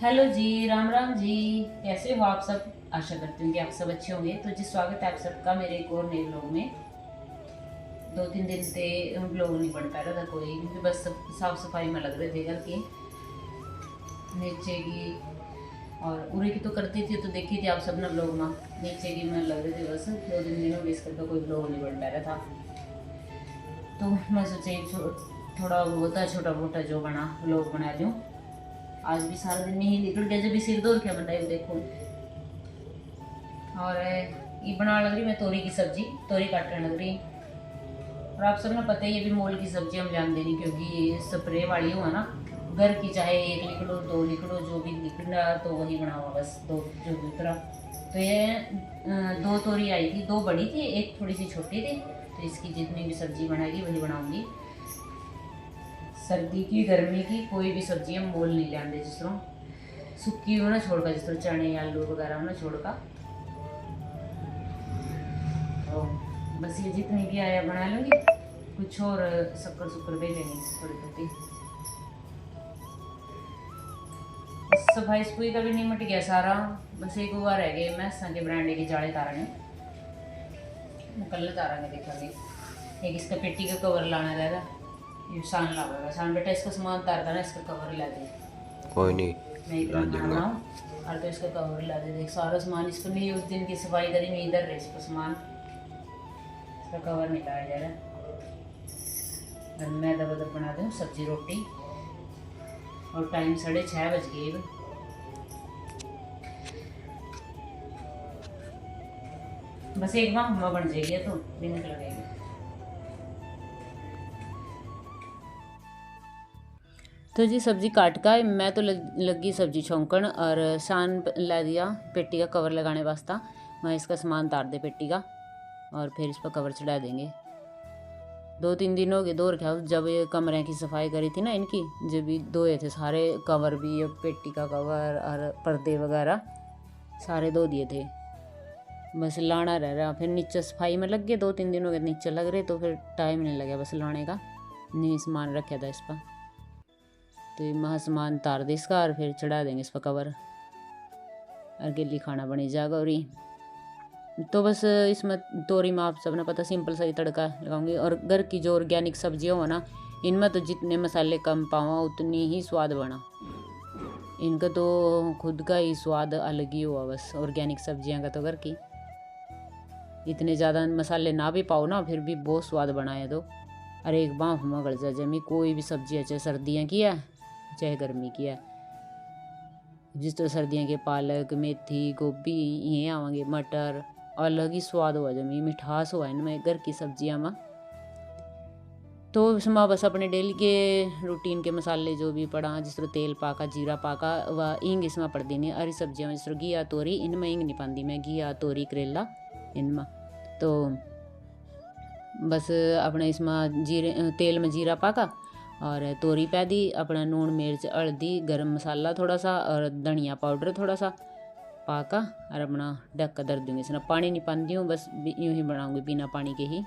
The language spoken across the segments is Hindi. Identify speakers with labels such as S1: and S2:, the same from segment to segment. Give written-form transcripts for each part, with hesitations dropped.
S1: हेलो जी, राम राम जी। कैसे हो आप सब? आशा करती हूँ कि आप सब अच्छे होंगे। तो जी, स्वागत है आप सबका मेरे एक और नए ब्लॉग में। 2-3 दिन से ब्लॉग नहीं बन पा रहा था कोई, क्योंकि बस सब साफ सफाई में लग रहे थे घर की, नीचे की और उरे की तो करती थी, तो देखी थी आप सब ना ब्लॉग में। नीचे की मैं लग रही थी, बस 2-3 दिनों में इसका कोई ब्लॉग नहीं बन पा रहा था। तो मैं सोची थोड़ा बहुत छोटा मोटा जो बना ब्लॉग बना दूँ। आज भी सारा दिन में ही निकल गया, जब भी सिर दौड़ क्या बनाई देखो। और ये बनाने लग रही मैं तोरी की सब्जी, तोरी काटने लग रही। और आप सब ने पता ही है भी मोल की सब्जी हम जान देनी, क्योंकि ये स्प्रे वाली हो ना, घर की चाहे 1 लिख लो 2 लिख लो, जो भी लिखना तो वही बनाओ, बस दो जो भी उतरा। तो ये 2 तोरी आई थी, 2 बड़ी थी, एक थोड़ी सी छोटी थी। तो इसकी जितनी भी सब्जी बनाएगी वही बनाऊंगी। सर्दी की गर्मी की कोई भी सब्जी हम मोल नहीं ले आते, जिस तरह सुक्की हो ना छोड़कर, जिस तरह चने आलू वगैरह हो ना छोड़कर। तो बस ये जितनी भी आया बना लूँगी, कुछ और शक्कर शुक्कर दे लेंगे थोड़ी थोड़ी। सफाई सफाई का भी नहीं मिट गया सारा, बस एक हुआ रह गए मैसा के ब्रांडे के जाले तारने, कल तारेंगे देखेंगे। एक इसका पेटी का कवर लाना रहेगा, ये शान लगेगा। शान बेटा इसका सामान तारता ना, इसका कवर ला दे।
S2: कोई नहीं,
S1: मैं एक
S2: ला
S1: खाना
S2: दूंगा।
S1: बनाऊँ और तो इसका कवर ला दे। देख सारा सामान इसको नहीं, उस दिन की सफाई करी मैं इधर रहे, इसका सामान इसका कवर नहीं लाया जा रहा। और मैं दबा दब बना दूँ सब्जी रोटी। और टाइम 6:30 बज गए। बस एक बार हुआ बन जाएगी तो मिनट लगेगी। तो जी सब्जी काट का मैं तो लगी सब्जी छौंकण, और शान ला दिया पेटी का कवर लगाने वास्ता। मैं इसका सामान तार दे पेटी का, और फिर इस पर कवर चढ़ा देंगे। 2-3 दिन हो गए दो रखा, जब ये कमरे की सफाई करी थी ना इनकी, जब भी धोए थे सारे कवर भी, पेटी का कवर और पर्दे वगैरह सारे धो दिए थे। बस लाना रह रहा, फिर नीचे सफाई में लग गए। 2-3 दिन हो गए नीचे लग रहे, तो फिर टाइम नहीं लगा बस लाने का। नहीं सामान रखा था इस पर, तो ये महा सामान तार दे इसका, और फिर चढ़ा देंगे इस पर कवर, और गिल्ली खाना बनी जाएगा। और तो बस इसमें तोरी में आप सबने पता सिंपल सा ही तड़का लगाऊंगी। और घर की जो ऑर्गेनिक सब्जियाँ हो ना, इनमें तो जितने मसाले कम पावा उतनी ही स्वाद बना। इनका तो खुद का ही स्वाद अलग ही हुआ, बस ऑर्गेनिक सब्जियाँ का तो घर की। इतने ज़्यादा मसाले ना भी पाओ ना, फिर भी बहुत स्वाद बनाए तो। अरे एक बाँफ में गल जा जमी कोई भी सब्जी है, चाहे सर्दियाँ की है चाहे गर्मी की है। जिस तरह सर्दियों के पालक मेथी गोभी ये आवेंगे, मटर, अलग ही स्वाद हुआ जमी, मिठास हुआ इनमें घर की सब्जियाँ में। तो इसमें बस अपने डेली के रूटीन के मसाले जो भी पड़ा, जिस तरह तेल पाका जीरा पाका व हींग इसमें पड़ देनी। हरी सब्जियाँ में जिस तरह घिया तोरी, इनमें हींग नहीं पाती मैं, घिया तोरी करेला इनमें। तो बस अपने इसमें तेल में जीरा पाका और तोरी पै दी, अपना नून मिर्च हल्दी गरम मसाला थोड़ा सा और धनिया पाउडर थोड़ा सा पाका, और अपना ढक कर धर दूँगी। इसमें पानी नहीं पाती हूँ, बस यूँ ही बनाऊँगी बिना पानी के ही।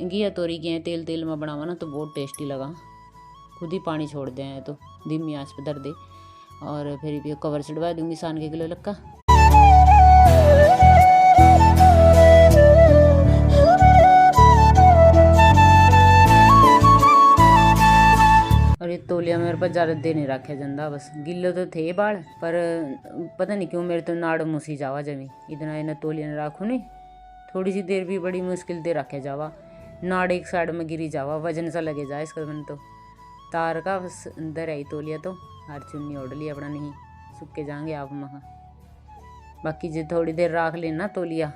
S1: घिया तोरी के तेल तेल में बनावा ना तो बहुत टेस्टी लगा, खुद ही पानी छोड़ दे हैं। तो धीमी आंच पे धर दे, और फिर भी कवर चढ़वा दूँगी सान के किलो लक्का। और ये तौलिया मेरे पास ज़्यादा देर नहीं रखा जाता, बस गिल्ले तो थे बाल, पर पता नहीं क्यों मेरे तो नाड़ मुसी जावा जमी, इतना इन्हें तौलिया ने रखू नहीं। थोड़ी सी देर भी बड़ी मुश्किल से रखे जावा, नाड़ एक साइड में गिरी जावा, वजन सा लगे जाए इसका। मैंने तो तार का बस अंदर आई तौलिया, तो हर चुन्नी ओढ़ ली अपना, नहीं सूखे जाएंगे आप महा। बाकी जो थोड़ी देर राख लेना तौलिया,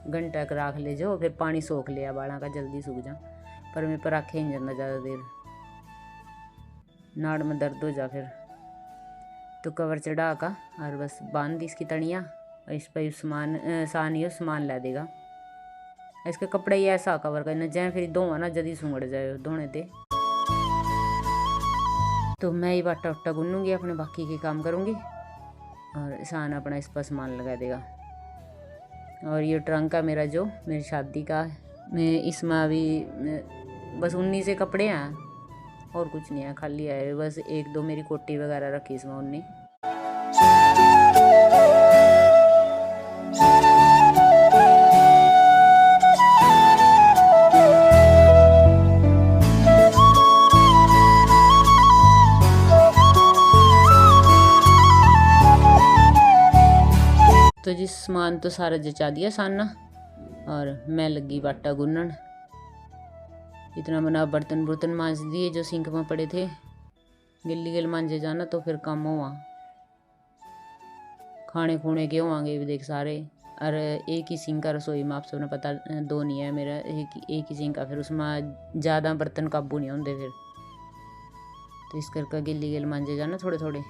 S1: घंटा का राख ले जो, फिर पानी सोख लिया बालों का जल्दी सूख जा। पर मेरे पर रखे ही नहीं जाता ज़्यादा देर, नाड़ में दर्द हो जा फिर। तो कवर चढ़ा का और बस बांध दी इसकी तड़ियाँ, इस पर सामान सानी सामान ला देगा। इसके कपड़े ही ऐसा कवर करना जाए, फिर धोवा ना जल्दी सुंगड़ जाए धोने ते। तो मैं ही बाटा उट्टा गुनूंगी, अपने बाकी के काम करूँगी, और सान अपना इस पर सामान लगा देगा। और ये ट्रंक है मेरा, जो मेरी शादी का, मैं इसमें अभी बस 19 से कपड़े हैं और कुछ नहीं है, खाली है। बस 1-2 मेरी कोटी वगैरह रखी इसमें 19। तो जी सामान तो सारा जचा दिया साना और मैं लगी बाटा गुनन। इतना मना बर्तन बुर्तन मांज दिए जो सिंक में पड़े थे, गिल्ली गिल मांजे जाना तो फिर काम हुआ। खाने खूने के होंगे भी देख सारे। और एक ही सिंक का रसोई में, आप सबने पता दो नहीं है मेरा, एक ही सिंक का, फिर उसमें ज़्यादा बर्तन काबू नहीं होंगे फिर, तो इस करके गिल्ली गिल मांजे जाना थोड़े थोड़े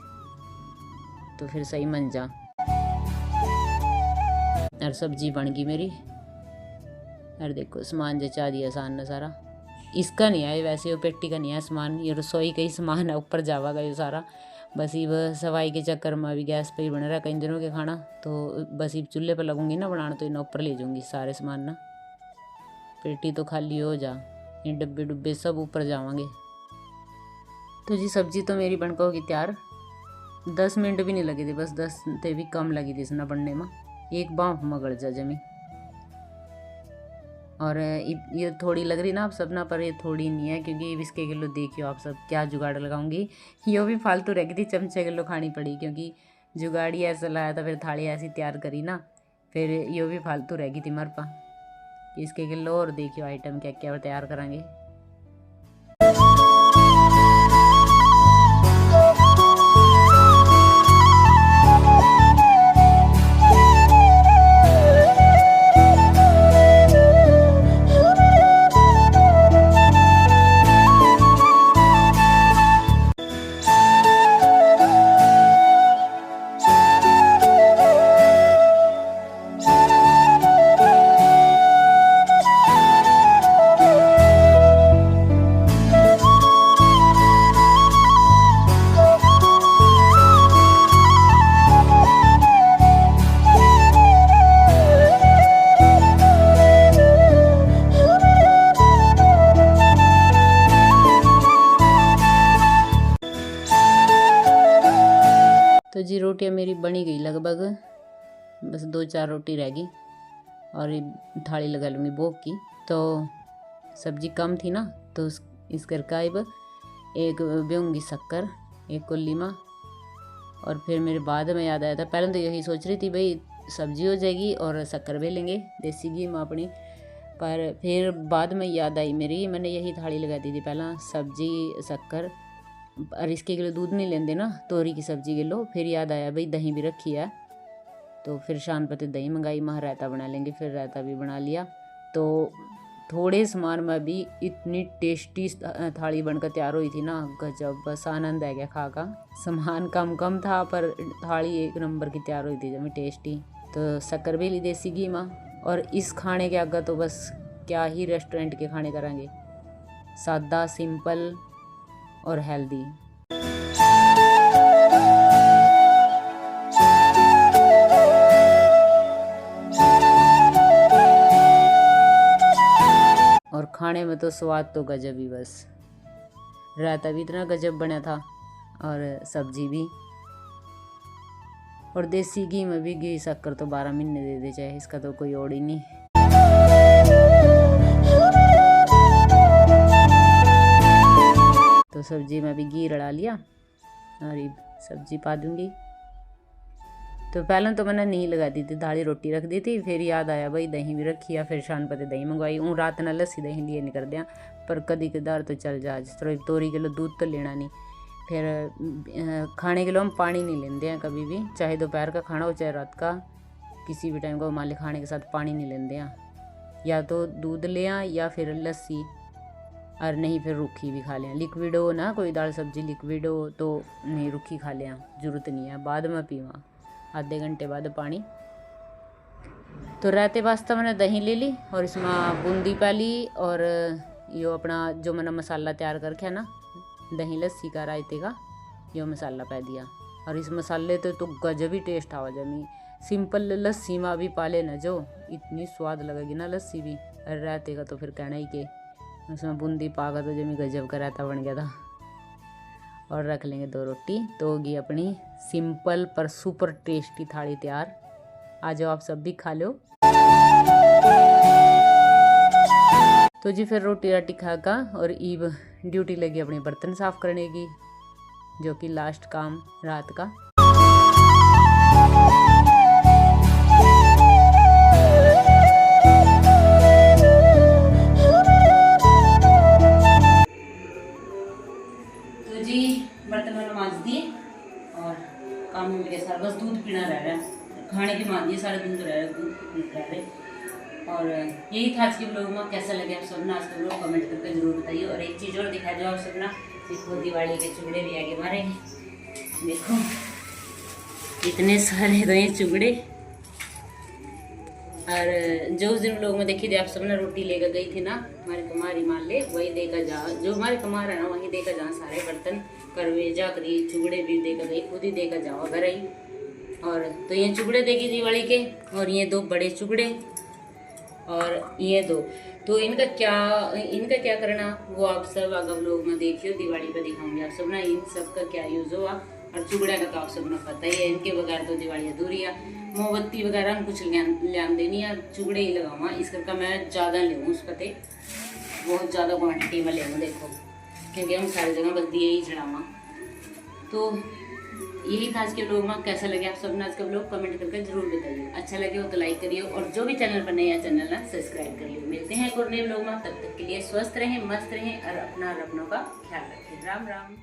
S1: तो फिर सही मन जा। और सब्जी बन गई मेरी। और देखो सामान जचा दिया आसान ना सारा। इसका नहीं है वैसे, वो पेटी का नहीं है सामान, ये रसोई का ही सामान है, ऊपर जावागा ये सारा। बस ये सफाई के चक्कर में अभी गैस पे ही बन रहा है कई दिनों के खाना, तो बस ये चूल्हे पर लगूंगी ना बनाना, तो इन्हें ऊपर ले जाऊंगी सारे सामान ना। पेटी तो खाली हो जा, ये डब्बे डुब्बे सब ऊपर जावांगे। तो जी सब्जी तो मेरी बनकर होगी तैयार। 10 मिनट भी नहीं लगे थे, बस 10 से भी कम लगी थी इसना बनने में। एक बाँफ में गड़ जा जमी। और ये थोड़ी लग रही ना आप सब ना, पर ये थोड़ी नहीं है, क्योंकि 20 किलो देखियो आप सब क्या जुगाड़ लगाऊंगी। ये भी फालतू रह गई थी, चमचे किलो खानी पड़ी, क्योंकि जुगाड़ी ऐसा लाया था, फिर थाली ऐसी तैयार करी ना, फिर ये भी फालतू रह गई थी मर पा। इसके किलो और देखियो आइटम क्या क्या तैयार करेंगे। तो जी रोटियाँ मेरी बनी गई लगभग, बस 2-4 रोटी रह गई और ये थाली लगा लूँगी भोग की। तो सब्जी कम थी ना, तो इस करके अब एक बेऊँगी शक्कर एक कुल्ली में। और फिर मेरे बाद में याद आया था, पहले तो यही सोच रही थी भाई सब्जी हो जाएगी और शक्कर भी लेंगे देसी घी में अपनी, पर फिर बाद में याद आई मेरी, मैंने यही थाली लगा दी थी पहला, सब्जी शक्कर और इसके किलो दूध नहीं लेंदे ना, तोरी की सब्जी किलो। फिर याद आया भाई दही भी रखी है, तो फिर शान पते दही मंगाई, मह रायता बना लेंगे, फिर रायता भी बना लिया। तो थोड़े सामान में भी इतनी टेस्टी थाली बनकर तैयार हुई थी ना, गजब, बस आनंद आ गया खा का। सामान कम कम था पर थाली एक नंबर की तैयार हुई थी जब टेस्टी। तो शक्कर भी ली देसी घी में। और इस खाने के आगे तो बस क्या ही रेस्टोरेंट के खाने करेंगे, सादा सिंपल और हेल्दी। और खाने में तो स्वाद तो गजब ही, बस रायता भी इतना गजब बना था और सब्जी भी, और देसी घी में भी घी शक्कर तो 12 महीने दे दे चाहे, इसका तो कोई और ही नहीं। तो सब्जी में भी घी रड़ा लिया और ये सब्जी पा दूंगी। तो पहले तो मैंने नहीं लगा दी थी, दाली रोटी रख दी थी, फिर याद आया भाई दही भी रखी है, फिर शान पते दही मंगवाई। रात ना लस्सी दही लिए नहीं कर दिया, पर कदी कदार तो चल जा, जिस तरह तोरी किलो दूध तो लेना नहीं। फिर खाने के लिए हम पानी नहीं लेते हैं कभी भी, चाहे दोपहर का खाना हो चाहे रात का, किसी भी टाइम का मान ली खाने के साथ पानी नहीं लेते हैं, या तो दूध ले या फिर लस्सी, और नहीं फिर रूखी भी खा लें। लिक्विड हो ना कोई दाल सब्जी लिक्विड हो तो नहीं, रूखी खा लें, जरूरत नहीं है, बाद में पीवा आधे घंटे बाद पानी। तो रहते वास्ते मैंने दही ले ली और इसमें बूंदी पा ली, और यो अपना जो मैंने मसाला तैयार करके है ना दही लस्सी का रायते का, यो मसाला पा दिया। और इस मसाले तो गजब ही टेस्ट आवा जमी। सिंपल लस्सी में भी पा लेना जो इतनी स्वाद लगेगी ना लस्सी भी, और रायते का तो फिर कहना ही के, उसमें बूंदी पागा तो जमी गजब का रायता बन गया था। और रख लेंगे 2 रोटी। तो होगी अपनी सिंपल पर सुपर टेस्टी थाली तैयार। आ जाओ आप सब भी खा लो। तो जी फिर रोटी राटी खाकर और ईब ड्यूटी लगी अपनी बर्तन साफ करने की, जो कि लास्ट काम रात का। तो जी बर्तन मैंने मांज दिए और काम हो गया सारा, बस दूध पीना रह रहा है। खाने की मांज दिए, सारा दूध रह रहा है, दूध रह रहे। और यही था आज के ब्लॉग में। कैसा लगे आप सब ना आज का ब्लॉग कमेंट करके जरूर बताइए। और एक चीज़ और दिखा दो आप सब ना, देखो दिवाली के चुगड़े भी आगे मारेंगे। देखो इतने सारे गए चुगड़े। और जो उस दिन लोग में देखी थी आप सब ना, रोटी लेकर गई थी ना हमारे कमारी मान ले, वही देकर जा, जो हमारे कमार है ना वहीं देकर जा। सारे बर्तन करवे जा करी चुगड़े भी देकर गई, खुद ही देकर जाओ घर आई। और तो ये चुगड़े देगी दिवाली के, और ये 2 बड़े चुगड़े और ये 2। तो इनका क्या करना वो आप सब अगर लोग में देखियो, दिवाली पे दिखाऊंगी आप सब ना इन सब का क्या यूज हुआ। और चुगड़ा का तो आप सब ने पता ही है, इनके बगैर तो दिवाली अधूरी है। मोमबत्ती वगैरह हम कुछ लियान देनी है, चुगड़े ही लगाऊंगा। इस करके मैं ज़्यादा लूँ उस पते, बहुत ज़्यादा क्वान्टिटी में लूँ देखो, क्योंकि हम सारी जगह बस दिए ही चढ़ावा। तो यही था आज के ब्लॉग में। कैसा लगे आप सब ने आज का ब्लॉग कमेंट करके जरूर बताइए। अच्छा लगे हो तो लाइक करिए, और जो भी चैनल पर नया चैनल ना सब्सक्राइब करिए। मिलते हैं एक और नए ब्लॉग में, तब तक के लिए स्वस्थ रहें, मस्त रहें और अपना और अपनों का ख्याल रखें। राम राम।